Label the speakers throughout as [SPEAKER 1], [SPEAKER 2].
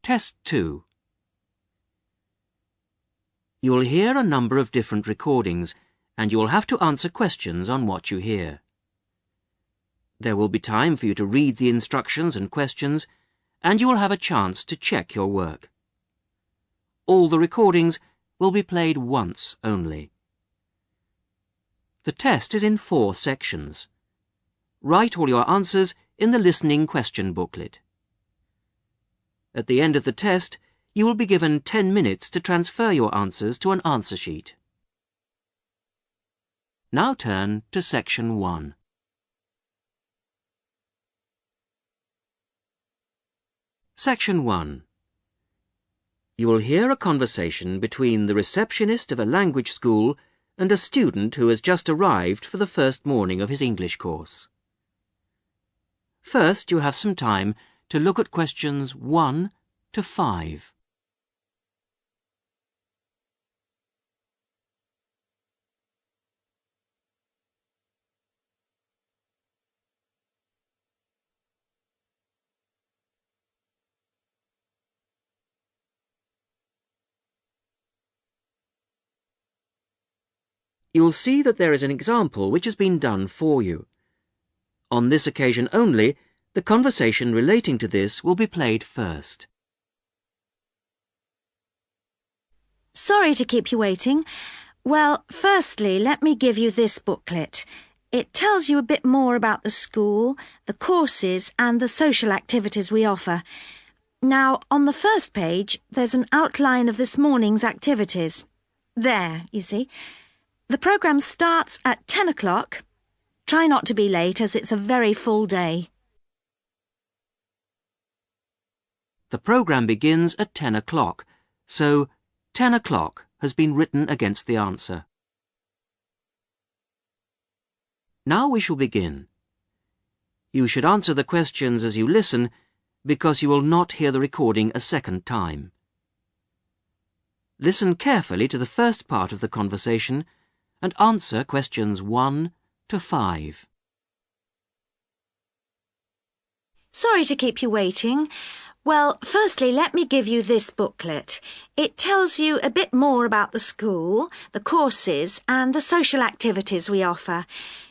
[SPEAKER 1] Test 2. You will hear a number of different recordings, and you will have to answer questions on what you hear. There will be time for you to read the instructions and questions, and you will have a chance to check your work. All the recordings will be played once only. The test is in 4 sections. Write all your answers in the listening question booklet. At the end of the test, you will be given 10 minutes to transfer your answers to an answer sheet. Now turn to Section 1. Section 1. You will hear a conversation between the receptionist of a language school and a student who has just arrived for the first morning of his English course. First, you have some time to look at questions 1 to 5. You will see that there is an example which has been done for you. On this occasion only, the conversation relating to this will be played first.
[SPEAKER 2] Sorry to keep you waiting. Well, firstly, let me give you this booklet. It tells you a bit more about the school, the courses and the social activities we offer. Now, on the first page, there's an outline of this morning's activities. There, you see. The programme starts at 10 o'clock. Try not to be late as it's a very full day.
[SPEAKER 1] The programme begins at 10 o'clock, so 10 o'clock has been written against the answer. Now we shall begin. You should answer the questions as you listen, because you will not hear the recording a second time. Listen carefully to the first part of the conversation and answer questions 1 to 5.
[SPEAKER 2] Sorry to keep you waiting. Well, firstly, let me give you this booklet. It tells you a bit more about the school, the courses and the social activities we offer.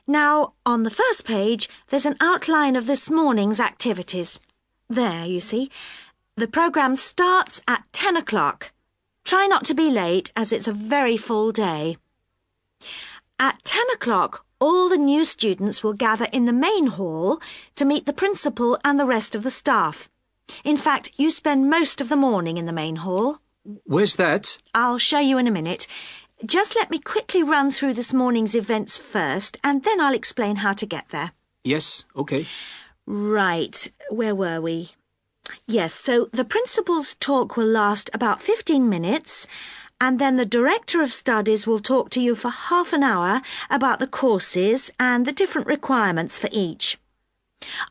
[SPEAKER 2] Now, on the first page, there's an outline of this morning's activities. There, you see. The programme starts at 10 o'clock. Try not to be late as it's a very full day. At 10 o'clock, all the new students will gather in the main hall to meet the principal and the rest of the staff. In fact, you spend most of the morning in the main hall.
[SPEAKER 3] Where's that?
[SPEAKER 2] I'll show you in a minute. Just let me quickly run through this morning's events first, and then I'll explain how to get there.
[SPEAKER 3] Yes, OK.
[SPEAKER 2] Right, where were we? Yes, so the principal's talk will last about 15 minutes, and then the Director of Studies will talk to you for half an hour about the courses and the different requirements for each.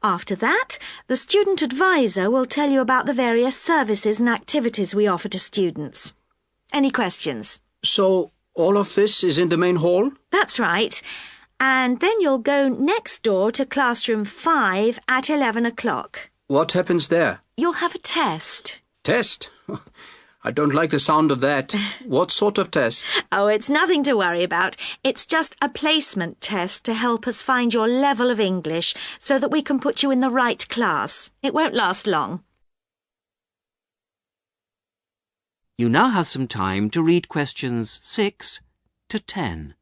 [SPEAKER 2] After that, the Student Advisor will tell you about the various services and activities we offer to students. Any questions?
[SPEAKER 3] So, all of this is in the main hall?
[SPEAKER 2] That's right. And then you'll go next door to classroom 5 at 11 o'clock.
[SPEAKER 3] What happens there?
[SPEAKER 2] You'll have a test.
[SPEAKER 3] Test? I don't like the sound of that. What sort of test?
[SPEAKER 2] Oh, it's nothing to worry about. It's just a placement test to help us find your level of English so that we can put you in the right class. It won't last long.
[SPEAKER 1] You now have some time to read questions 6 to 10.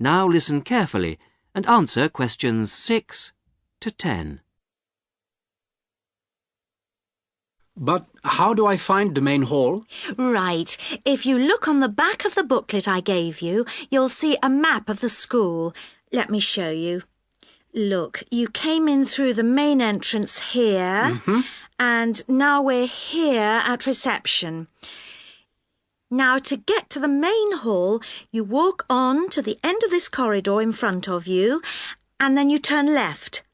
[SPEAKER 1] Now listen carefully and answer questions 6 to 10.
[SPEAKER 3] But how do I find the main hall?
[SPEAKER 2] Right. If you look on the back of the booklet I gave you, you'll see a map of the school. Let me show you. Look, you came in through the main entrance here, and now we're here at reception. Now, to get to the main hall, you walk on to the end of this corridor in front of you, and then you turn left.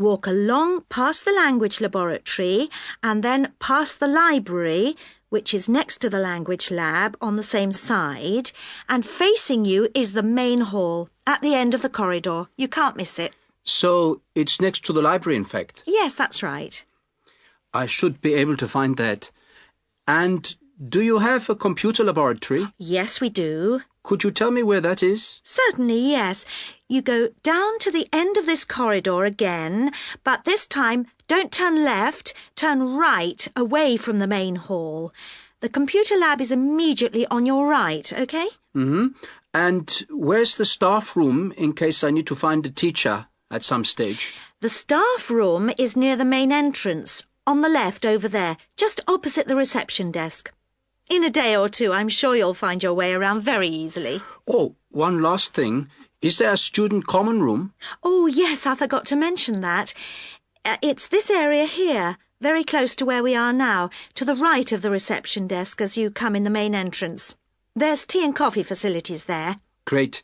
[SPEAKER 2] Walk along past the language laboratory and then past the library, which is next to the language lab on the same side, and facing you is the main hall at the end of the corridor. You can't miss it.
[SPEAKER 3] So it's next to the library, in fact.
[SPEAKER 2] Yes, that's right.
[SPEAKER 3] I should be able to find that. And do you have a computer laboratory?
[SPEAKER 2] Yes, we do.
[SPEAKER 3] Could you tell me where that is?
[SPEAKER 2] Certainly, yes. You go down to the end of this corridor again, but this time don't turn left, turn right away from the main hall. The computer lab is immediately on your right, OK?
[SPEAKER 3] Mm-hmm. And where's the staff room in case I need to find a teacher at some stage?
[SPEAKER 2] The staff room is near the main entrance, on the left over there, just opposite the reception desk. In a day or two, I'm sure you'll find your way around very easily.
[SPEAKER 3] Oh, one last thing. Is there a student common room?
[SPEAKER 2] Oh, yes, I forgot to mention that. It's this area here, very close to where we are now, to the right of the reception desk as you come in the main entrance. There's tea and coffee facilities there.
[SPEAKER 3] Great.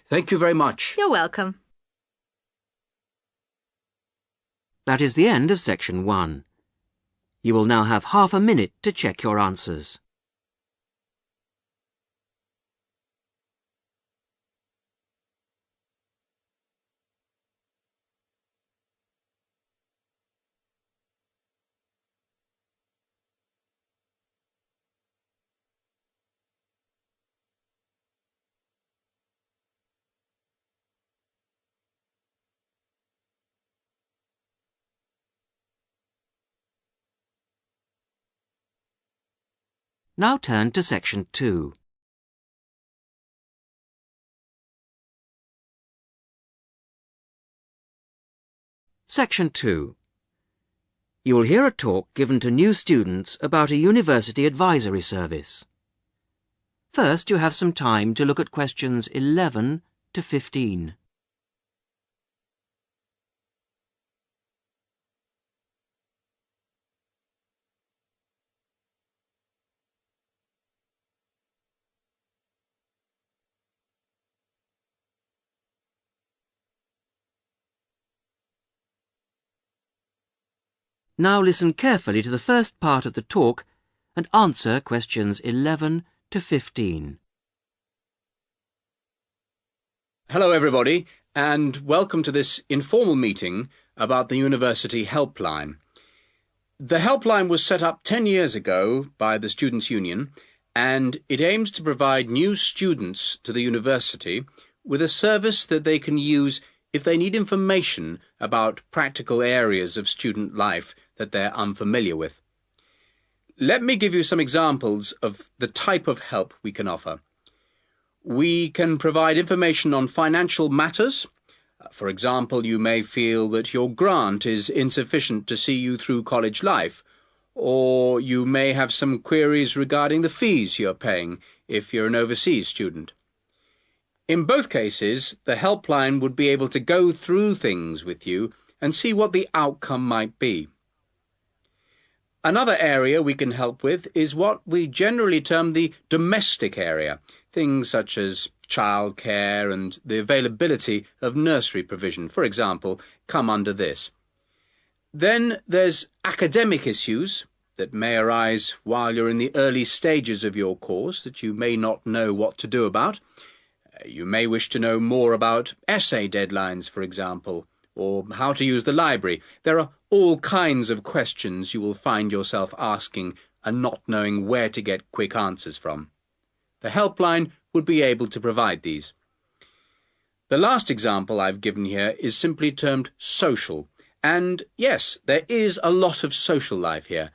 [SPEAKER 3] Thank you very much.
[SPEAKER 2] You're welcome.
[SPEAKER 1] That is the end of section 1. You will now have half a minute to check your answers. Now turn to section 2. Section 2. You will hear a talk given to new students about a university advisory service. First, you have some time to look at questions 11 to 15. Now listen carefully to the first part of the talk and answer questions 11 to 15.
[SPEAKER 3] Hello, everybody, and welcome to this informal meeting about the University Helpline. The Helpline was set up 10 years ago by the Students' Union, and it aims to provide new students to the university with a service that they can use if they need information about practical areas of student life that they're unfamiliar with. Let me give you some examples of the type of help we can offer. We can provide information on financial matters. For example, you may feel that your grant is insufficient to see you through college life, or you may have some queries regarding the fees you're paying if you're an overseas student. In both cases, the helpline would be able to go through things with you and see what the outcome might be. Another area we can help with is what we generally term the domestic area, things such as childcare and the availability of nursery provision, for example, come under this. Then there's academic issues that may arise while you're in the early stages of your course that you may not know what to do about. You may wish to know more about essay deadlines, for example, or how to use the library. There are all kinds of questions you will find yourself asking and not knowing where to get quick answers from. The helpline would be able to provide these. The last example I've given here is simply termed social. And yes, there is a lot of social life here,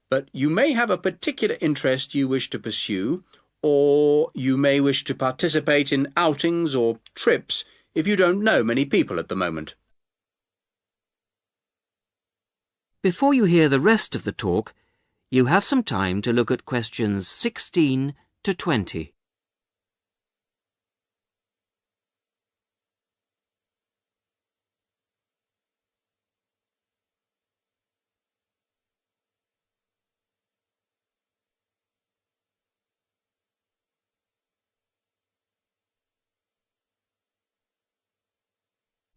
[SPEAKER 3] but you may have a particular interest you wish to pursue, or you may wish to participate in outings or trips if you don't know many people at the moment.
[SPEAKER 1] Before you hear the rest of the talk, you have some time to look at questions 16 to 20.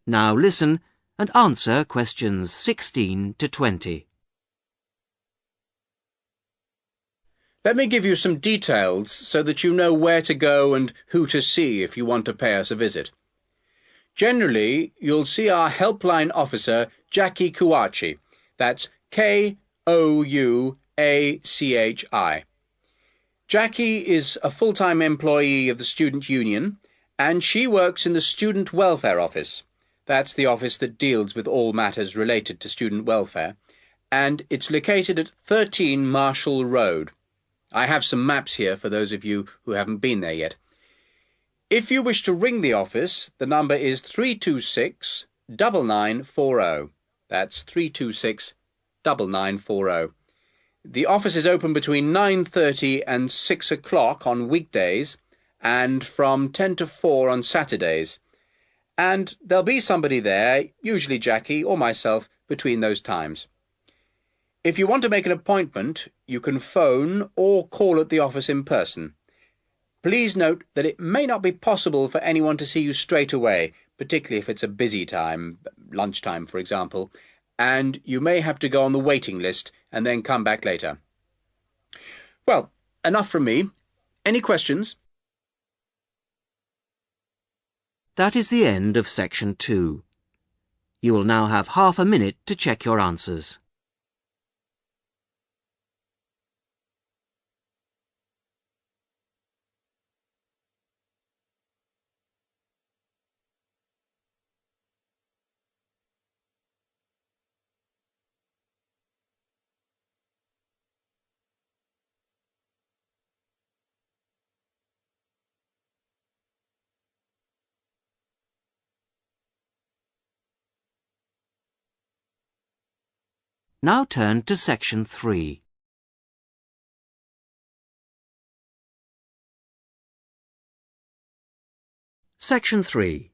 [SPEAKER 1] Now listen and answer questions 16 to 20.
[SPEAKER 3] Let me give you some details so that you know where to go and who to see if you want to pay us a visit. Generally, you'll see our helpline officer, Jackie Kouachi. That's Kouachi. Jackie is a full-time employee of the Student Union, and she works in the Student Welfare Office. That's the office that deals with all matters related to student welfare, and it's located at 13 Marshall Road. I have some maps here for those of you who haven't been there yet. If you wish to ring the office, the number is 326-9940. That's 326-9940. The office is open between 9:30 and 6 o'clock on weekdays and from 10 to 4 on Saturdays. And there'll be somebody there, usually Jackie or myself, between those times. If you want to make an appointment, you can phone or call at the office in person. Please note that it may not be possible for anyone to see you straight away, particularly if it's a busy time, lunchtime for example, and you may have to go on the waiting list and then come back later. Well, enough from me. Any questions?
[SPEAKER 1] That is the end of section 2. You will now have half a minute to check your answers. Now turn to section 3. Section 3.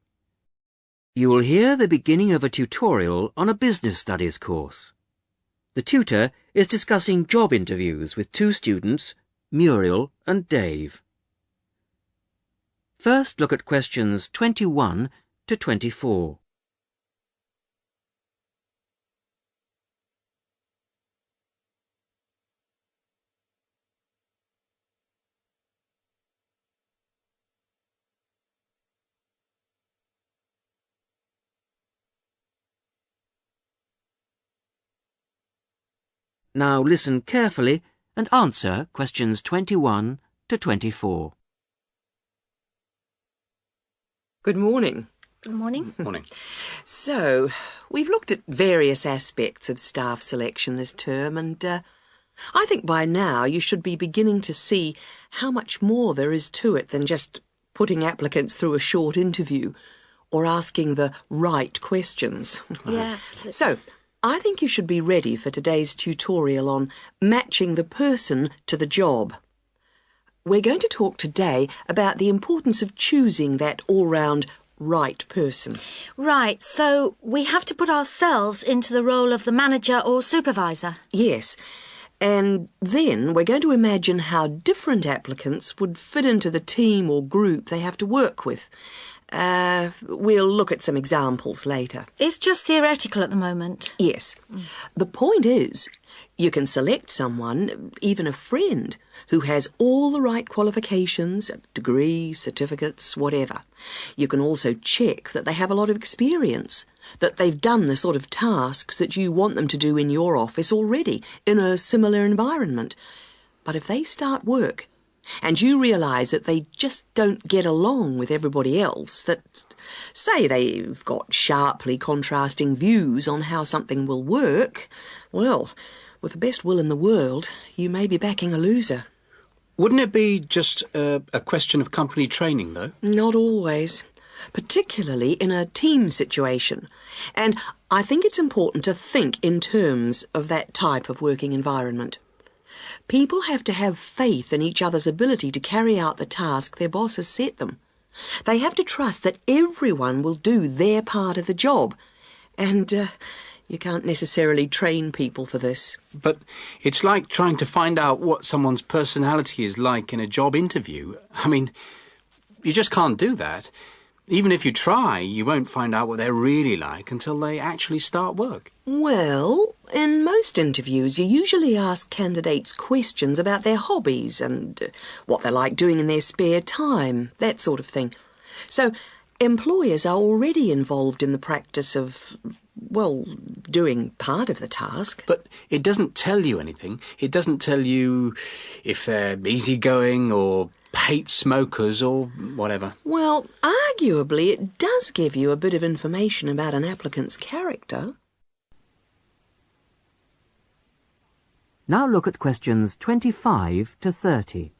[SPEAKER 1] You will hear the beginning of a tutorial on a business studies course. The tutor is discussing job interviews with two students, Muriel and Dave. First, look at questions 21 to 24. Now listen carefully and answer questions 21 to 24.
[SPEAKER 4] Good morning.
[SPEAKER 2] Good morning.
[SPEAKER 3] Morning.
[SPEAKER 4] So, we've looked at various aspects of staff selection this term, and I think by now you should be beginning to see how much more there is to it than just putting applicants through a short interview or asking the right questions.
[SPEAKER 2] Yeah.
[SPEAKER 4] So, I think you should be ready for today's tutorial on matching the person to the job. We're going to talk today about the importance of choosing that all-round right person.
[SPEAKER 2] Right, so we have to put ourselves into the role of the manager or supervisor.
[SPEAKER 4] Yes, and then we're going to imagine how different applicants would fit into the team or group they have to work with. We'll look at some examples later.
[SPEAKER 2] It's just theoretical at the moment.
[SPEAKER 4] Yes. The point is, you can select someone, even a friend, who has all the right qualifications, degrees, certificates, whatever. You can also check that they have a lot of experience, that they've done the sort of tasks that you want them to do in your office already, in a similar environment. But if they start work, and you realise that they just don't get along with everybody else, that, say, they've got sharply contrasting views on how something will work, well, with the best will in the world, you may be backing a loser.
[SPEAKER 3] Wouldn't it be just a question of company training, though?
[SPEAKER 4] Not always, particularly in a team situation. And I think it's important to think in terms of that type of working environment. People have to have faith in each other's ability to carry out the task their boss has set them. They have to trust that everyone will do their part of the job. And you can't necessarily train people for this.
[SPEAKER 3] But it's like trying to find out what someone's personality is like in a job interview. I mean, you just can't do that. even if you try, you won't find out what they're really like until they actually start work.
[SPEAKER 4] Well, in most interviews, you usually ask candidates questions about their hobbies and what they like doing in their spare time, that sort of thing. So, employers are already involved in the practice of, well, doing part of the task.
[SPEAKER 3] But it doesn't tell you anything. It doesn't tell you if they're easygoing or hate smokers or whatever.
[SPEAKER 4] Well, arguably, it does give you a bit of information about an applicant's character.
[SPEAKER 1] Now look at questions 25 to 30.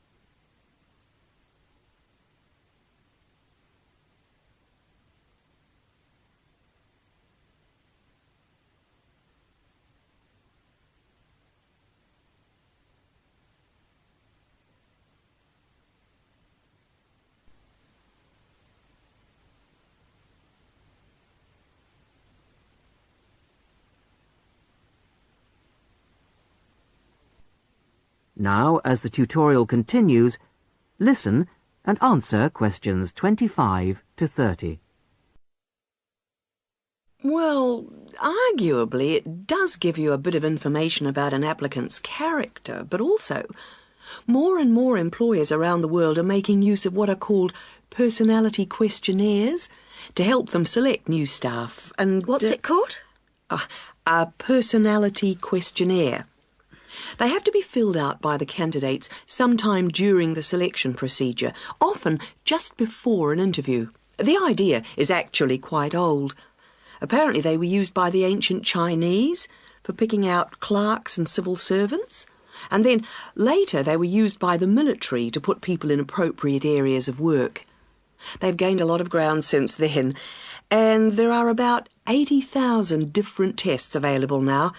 [SPEAKER 1] Now, as the tutorial continues, listen and answer questions 25 to 30.
[SPEAKER 4] Well, arguably, it does give you a bit of information about an applicant's character, but also, more and more employers around the world are making use of what are called personality questionnaires to help them select new staff. And
[SPEAKER 2] What's it called?
[SPEAKER 4] A personality questionnaire. They have to be filled out by the candidates sometime during the selection procedure, often just before an interview. The idea is actually quite old. Apparently they were used by the ancient Chinese for picking out clerks and civil servants, and then later they were used by the military to put people in appropriate areas of work. They've gained a lot of ground since then, and there are about 80,000 different tests available now,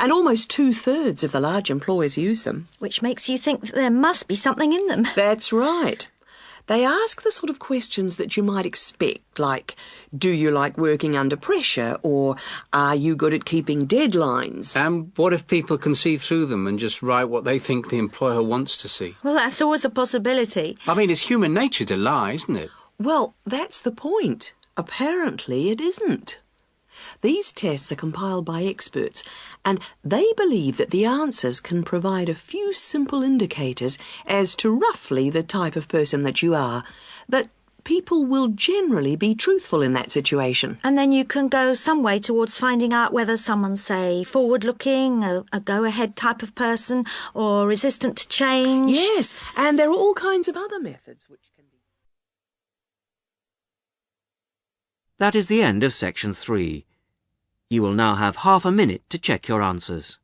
[SPEAKER 4] and almost 2/3 of the large employers use them.
[SPEAKER 2] Which makes you think that there must be something in them.
[SPEAKER 4] That's right. They ask the sort of questions that you might expect, like, do you like working under pressure, or are you good at keeping deadlines?
[SPEAKER 3] And what if people can see through them and just write what they think the employer wants to see?
[SPEAKER 2] Well, that's always a possibility.
[SPEAKER 3] I mean, it's human nature to lie, isn't it?
[SPEAKER 4] Well, that's the point. Apparently it isn't. These tests are compiled by experts, and they believe that the answers can provide a few simple indicators as to roughly the type of person that you are, that people will generally be truthful in that situation.
[SPEAKER 2] And then you can go some way towards finding out whether someone's, say, forward-looking, a go-ahead type of person, or resistant to change.
[SPEAKER 4] Yes, and there are all kinds of other methods which can be...
[SPEAKER 1] That is the end of section 3. You will now have half a minute to check your answers.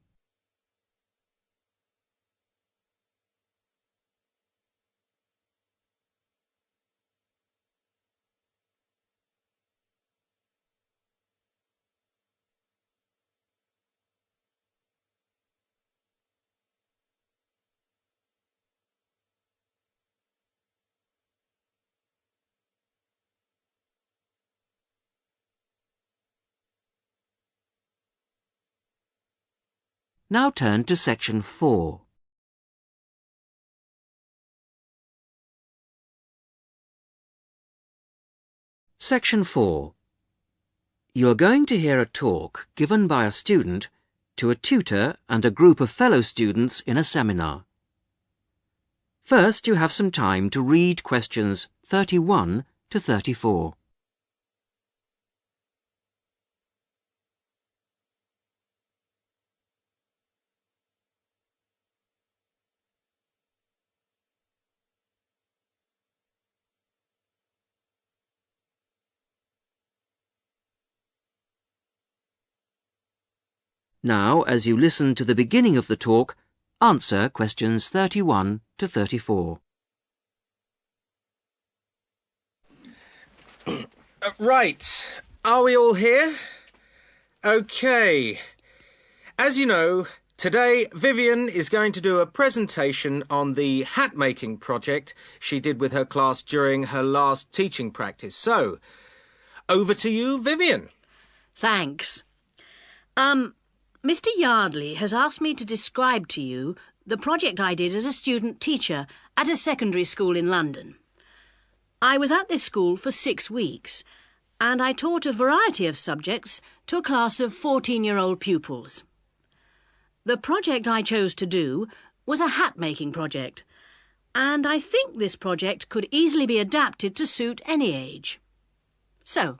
[SPEAKER 1] Now turn to section 4. Section 4. You are going to hear a talk given by a student to a tutor and a group of fellow students in a seminar. First, you have some time to read questions 31 to 34. Now, as you listen to the beginning of the talk, answer questions 31 to 34.
[SPEAKER 5] Right. Are we all here? OK. As you know, today Vivian is going to do a presentation on the hat-making project she did with her class during her last teaching practice. So, over to you, Vivian.
[SPEAKER 6] Thanks. Mr. Yardley has asked me to describe to you the project I did as a student teacher at a secondary school in London. I was at this school for 6 weeks, and I taught a variety of subjects to a class of 14-year-old pupils. The project I chose to do was a hat-making project, and I think this project could easily be adapted to suit any age. So,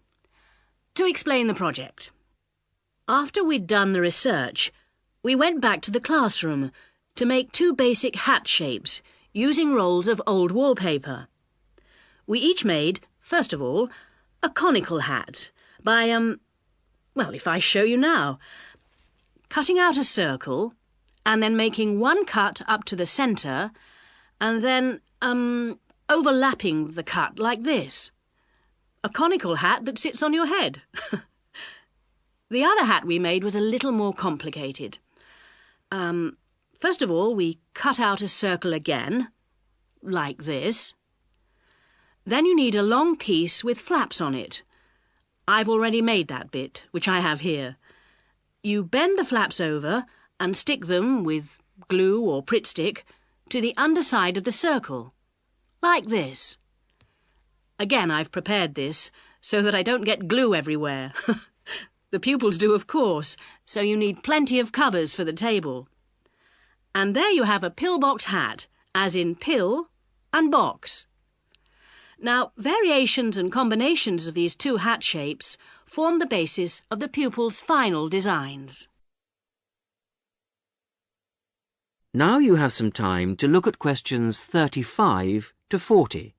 [SPEAKER 6] to explain the project. After we'd done the research, we went back to the classroom to make 2 basic hat shapes using rolls of old wallpaper. We each made, first of all, a conical hat by, well, if I show you now, cutting out a circle and then making one cut up to the centre and then, overlapping the cut like this. A conical hat that sits on your head. The other hat we made was a little more complicated. First of all, we cut out a circle again, like this. Then you need a long piece with flaps on it. I've already made that bit, which I have here. You bend the flaps over and stick them with glue or Pritt stick to the underside of the circle, like this. Again, I've prepared this so that I don't get glue everywhere. The pupils do, of course, so you need plenty of covers for the table. And there you have a pillbox hat, as in pill and box. Now, variations and combinations of these 2 hat shapes form the basis of the pupils' final designs.
[SPEAKER 1] Now you have some time to look at questions 35 to 40.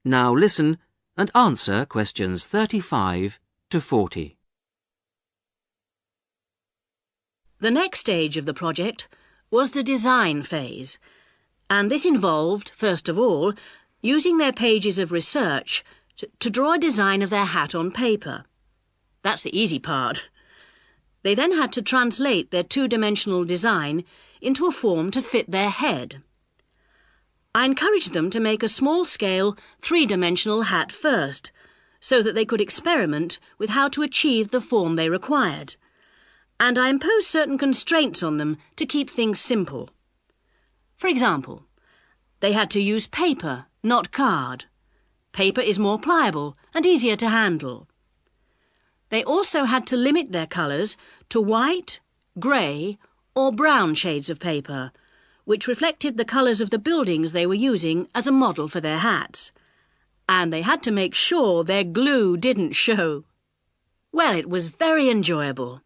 [SPEAKER 1] Now listen and answer questions 35 to 40.
[SPEAKER 6] The next stage of the project was the design phase, and this involved, first of all, using their pages of research to draw a design of their hat on paper. That's the easy part. They then had to translate their 2-dimensional design into a form to fit their head. I encouraged them to make a small-scale, 3-dimensional hat first, so that they could experiment with how to achieve the form they required. And I imposed certain constraints on them to keep things simple. For example, they had to use paper, not card. Paper is more pliable and easier to handle. They also had to limit their colours to white, grey or brown shades of paper, which reflected the colours of the buildings they were using as a model for their hats. And they had to make sure their glue didn't show. Well, it was very enjoyable.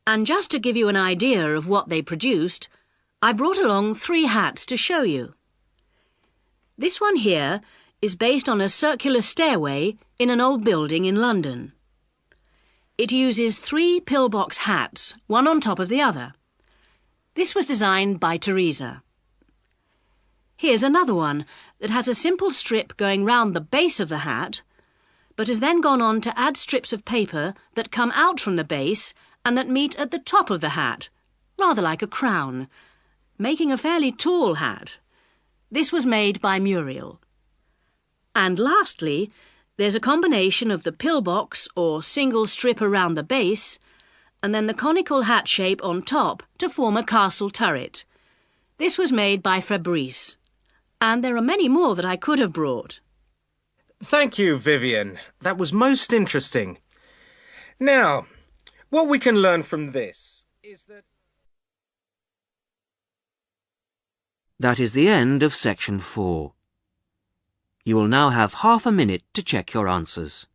[SPEAKER 6] And just to give you an idea of what they produced, I brought along 3 hats to show you. This one here is based on a circular stairway in an old building in London. It uses 3 pillbox hats, one on top of the other. This was designed by Teresa. Here's another one that has a simple strip going round the base of the hat, but has then gone on to add strips of paper that come out from the base and that meet at the top of the hat, rather like a crown, making a fairly tall hat. This was made by Muriel. And lastly, there's a combination of the pillbox or single strip around the base and then the conical hat shape on top to form a castle turret. This was made by Fabrice, and there are many more that I could have brought.
[SPEAKER 5] Thank you, Vivian. That was most interesting. Now, what we can learn from this is that...
[SPEAKER 1] That is the end of section 4. You will now have half a minute to check your answers.